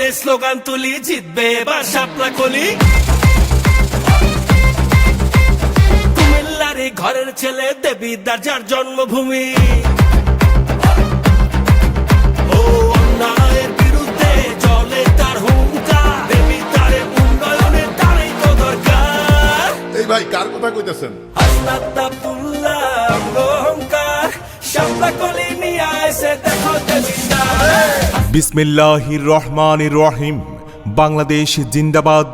মিলে স্লোগান তুলি, জিতবে এবার শাপলা কলি। কুমিল্লার ঘরের ছেলে দেবিদ্বার যার জন্মভূমি, ও অন্যায়ের বিরুদ্ধে চলে তার হুঙ্কার, দেবিদ্বারে উন্নয়নের তারই তো দরকার। এই ভাই কার কথা কইতেছেন? হাসনাত আব্দুল্লাহ অহংকার, শাপলা কলি নিয়ে এসে দেখো দেবিদ্বার। বিসমিল্লাহির রহমানির রহিম। বাংলাদেশ জিন্দাবাদ,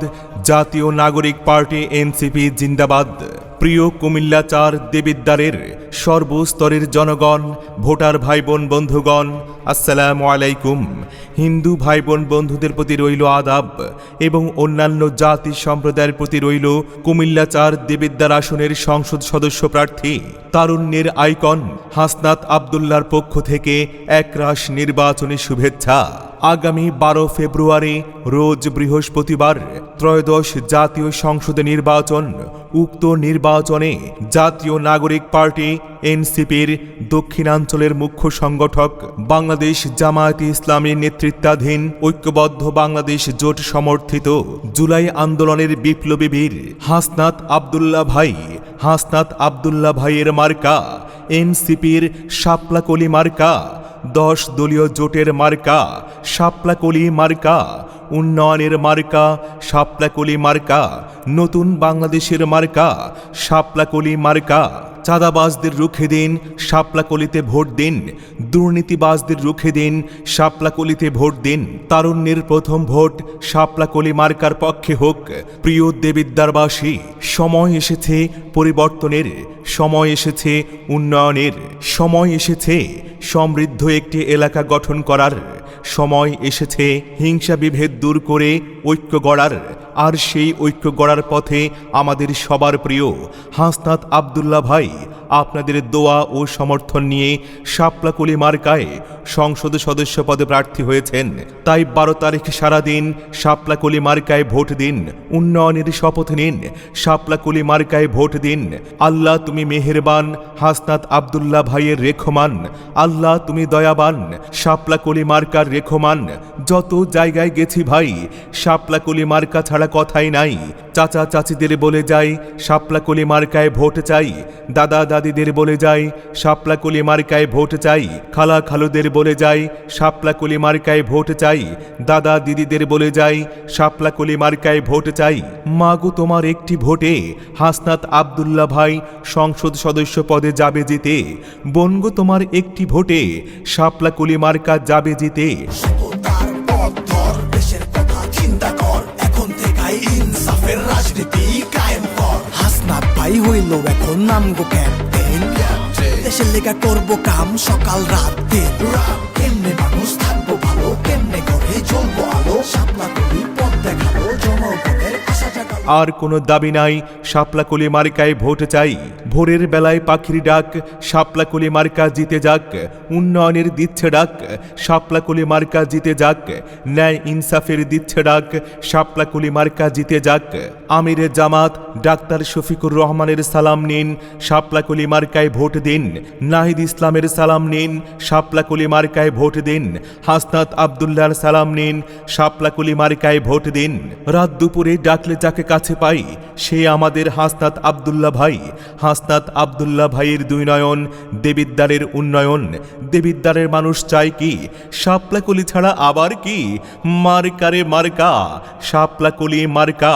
জাতীয় নাগরিক পার্টি এনসিপি জিন্দাবাদ। প্রিয় কুমিল্লা ৪ দেবিদ্বারের সর্বস্তরের জনগণ, ভোটার ভাই বোন বন্ধুগণ, আসসালামু আলাইকুম। হিন্দু ভাই বোন বন্ধুদের প্রতি রইল আদাব এবং অন্যান্য জাতি সম্প্রদায়ের প্রতি রইল কুমিল্লা ৪ দেবিদ্বার আসনের সংসদ সদস্য প্রার্থী তারুণ্যের আইকন হাসনাত আব্দুল্লাহর পক্ষ থেকে একরাশ নির্বাচনী শুভেচ্ছা। আগামী ১২ ফেব্রুয়ারি রোজ বৃহস্পতিবার ত্রয়োদশ জাতীয় সংসদে নির্বাচন। উক্ত নির্বাচনে জাতীয় নাগরিক পার্টি এনসিপির দক্ষিণাঞ্চলের মুখ্য সংগঠক বাংলাদেশ জামায়াতে ইসলামী নেতৃত্বাধীন ঐক্যবদ্ধ বাংলাদেশ জোট সমর্থিত জুলাই আন্দোলনের বিপ্লবী বীর হাসনাত আব্দুল্লাহ ভাইয়ের মার্কা এনসিপির শাপলা কলি মার্কা, ১০ দলীয় জোটের মার্কা শাপলা কলি মার্কা, উন্নয়নের মার্কা শাপলা কলি মার্কা, নতুন বাংলাদেশের মার্কা শাপলা কলি মার্কা। চাঁদাবাজদের রুখে দিন, শাপলা কলিতে ভোট দিন। দুর্নীতিবাজদের রুখে দিন, শাপলা কলিতে ভোট দিন। তারুণ্যের প্রথম ভোট শাপলা কলি মার্কার পক্ষে হোক। প্রিয় দেবিদ্বারবাসী, সময় এসেছে পরিবর্তনের, সময় এসেছে উন্নয়নের, সময় এসেছে সমৃদ্ধ একটি এলাকা গঠন করার, সময় এসেছে হিংসা বিভেদ দূর করে ঐক্য গড়ার। আর সেই ঐক্য গড়ার পথে আমাদের সবার প্রিয় হাসনাত আব্দুল্লাহ ভাই আপনাদের দোয়া ও সমর্থন নিয়ে শাপলা কলি মার্কায় সংসদ সদস্য পদে প্রার্থী হয়েছেন। তাই ১২ তারিখ সারাদিন শাপলা কলি মার্কায় ভোট দিন, উন্নয়নের শপথ নিন, শাপলা কলি মার্কায় ভোট দিন। আল্লাহ তুমি মেহেরবান, হাসনাত আব্দুল্লাহ ভাইয়ের রেখমান। আল্লাহ তুমি দয়াবান, শাপলা কলি মার্কার রেখমান। যত জায়গায় গেছি ভাই, শাপলা কলি মার্কা ছাড়া কথাই নাই। চাচা চাচিদের বলে যাই শাপলা কলি মার্কায় ভোট চাই, দাদা দাদিদের বলে যাই শাপলা কলি মার্কায় ভোট চাই, খালা খালুদের বলে যাই শাপলা কলি মার্কায় ভোট চাই, দাদা দিদিদের বলে যাই শাপলা কলি মার্কায় ভোট চাই। মাগো তোমার একটি ভোটে হাসনাত আব্দুল্লাহ ভাই সংসদ সদস্য পদে যাবে জিতে। বোনগো তোমার একটি ভোটে শাপলা কলি মার্কা যাবে জিতে। রাজনীতি কায়েম কর, হাসনাত ভাই হইল এখন নামগো ক্যাপ্টেন। দেশের লেগা করবো কাম সকাল রাত দিন। কেমনে মানুষ থাকবো ভালো, কেমনে করে চলবো আলো, শাপলা কলি পথ দেখাবো জনগণের আশা জাগাবো। আর কোনো দাবি নাই, শাপলা কলি মার্কায় ভোট চাই। ভোরের বেলায় পাখির ডাক, শাপলা কলি মার্কা জিতে যাক। উন্নয়নের দিচ্ছে ডাক, শাপলা কলি মার্কা জিতে যাক। ন্যায় ইনসাফের দিচ্ছে ডাক, শাপলা কলি মার্কা জিতে যাক। আমিরে জামাত ডাক্তার শফিকুর রহমানের সালাম নিন, শাপলা কলি মার্কায় ভোট দিন। নাহিদ ইসলামের সালাম নিন, শাপলা কলি মার্কায় ভোট দিন। হাসনাত আব্দুল্লাহর সালাম নিন, শাপলা কলি মার্কায় ভোট দিন। রাত দুপুরে ডাকলে যাকে কাছে পাই, সে আমাদের হাসনাত আব্দুল্লাহ ভাই। হাসনাত আব্দুল্লাহ ভাইয়ের দুই নয়ন, দেবিদ্বারের উন্নয়ন। দেবিদ্বারের মানুষ চায় কি, শাপলা কলি ছাড়া আবার কি? মার্কারে মার্কা, শাপলা কলি মার্কা।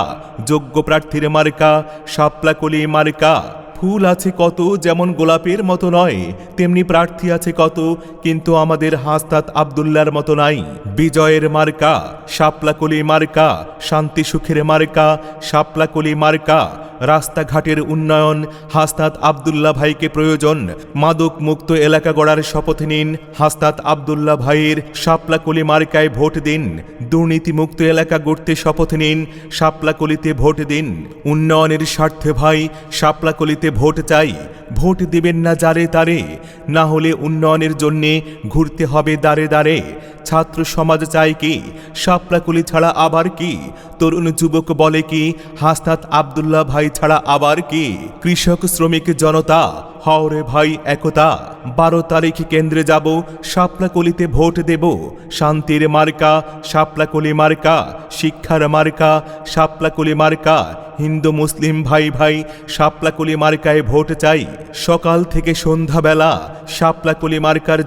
যোগ্য প্রার্থীর মার্কা শাপলা কলি মার্কা। ফুল আছে কত, যেমন গোলাপের মতো নয়, তেমনি প্রার্থী আছে কত, কিন্তু আমাদের হাসনাত আব্দুল্লাহর মতো নাই। বিজয়ের মার্কা শাপলা কলি মার্কা, শান্তি সুখের মার্কা শাপলা কলি মার্কা। রাস্তাঘাটের উন্নয়ন হাসনাত আব্দুল্লাহ ভাইকে প্রয়োজন। মাদক মুক্ত এলাকা গড়ার শপথ নিন, হাসনাত আব্দুল্লাহ ভাইয়ের শাপলা কলি মার্কায় ভোট দিন। দুর্নীতি মুক্ত এলাকা গড়তে শপথ নিন, শাপলা কলিতে ভোট দিন। উন্নয়নের স্বার্থে ভাই শাপলা কলিতে ভোট চাই। ভোট দিবেন না যারে তারে, না হলে উন্নয়নের জন্যে ঘুরতে হবে দাঁড়ে দাঁড়ে। ছাত্র সমাজ চায় কি, শাপলা কলি ছাড়া আবার কি? তরুণ যুবক বলে কি, হাসনাত আব্দুল্লাহ ভাই ছাড়া আবার কি? কৃষক শ্রমিক জনতা হাওরে ভাই একতা 12 তারিখ কেন্দ্রে যাব শাপলাকলিতে ভোট দেব শান্তির মার্কা শাপলাকলি মার্কা শিক্ষার মার্কা শাপলাকলি মার্কা হিন্দু মুসলিম ভাই ভাই শাপলাকলি মার্কায় ভোট চাই সকাল থেকে সন্ধ্যাবেলা শাপলাকলি মার্কার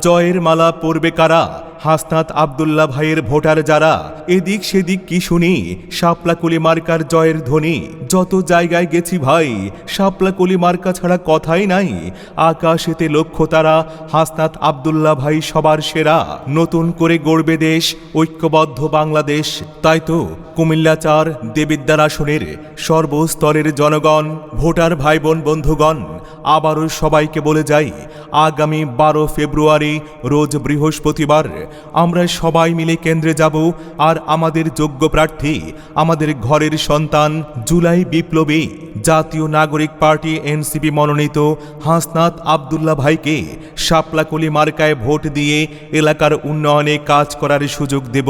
জয়ের মালা পরবে কারা হাসনাত আব্দুল্লাহ ভাইয়ের ভোটার যারা এদিক সেদিক কি শুনি শাপলাকলি মার্কার জয়ের ধ্বনি যত জায়গায় গেছি ভাই শাপলাকলি মার্কা ছাড়া কথাই নাই আকাশেতে লক্ষ্য তারা হাসনাত আব্দুল্লাহ ভাই সবার সেরা নতুন করে গড়বে দেশ ঐক্যবদ্ধ বাংলাদেশ তাই তো কুমিল্লা 4 দেবিদ্বার আসনের সর্বস্তরের জনগণ ভোটার ভাই বোন বন্ধুগণ আবারও সবাইকে বলে যাই আগামী 12 ফেব্রুয়ারি রোজ বৃহস্পতিবার আমরা সবাই মিলে কেন্দ্রে যাব আর আমাদের যোগ্য প্রার্থী আমাদের ঘরের সন্তান জুলাই বিপ্লবী জাতীয় নাগরিক পার্টি এনসিপি মনোনীত হাসনাত আব্দুল্লাহ ভাইকে শাপলাকলি মার্কায় ভোট দিয়ে এলাকার উন্নয়নে কাজ করার সুযোগ দেব।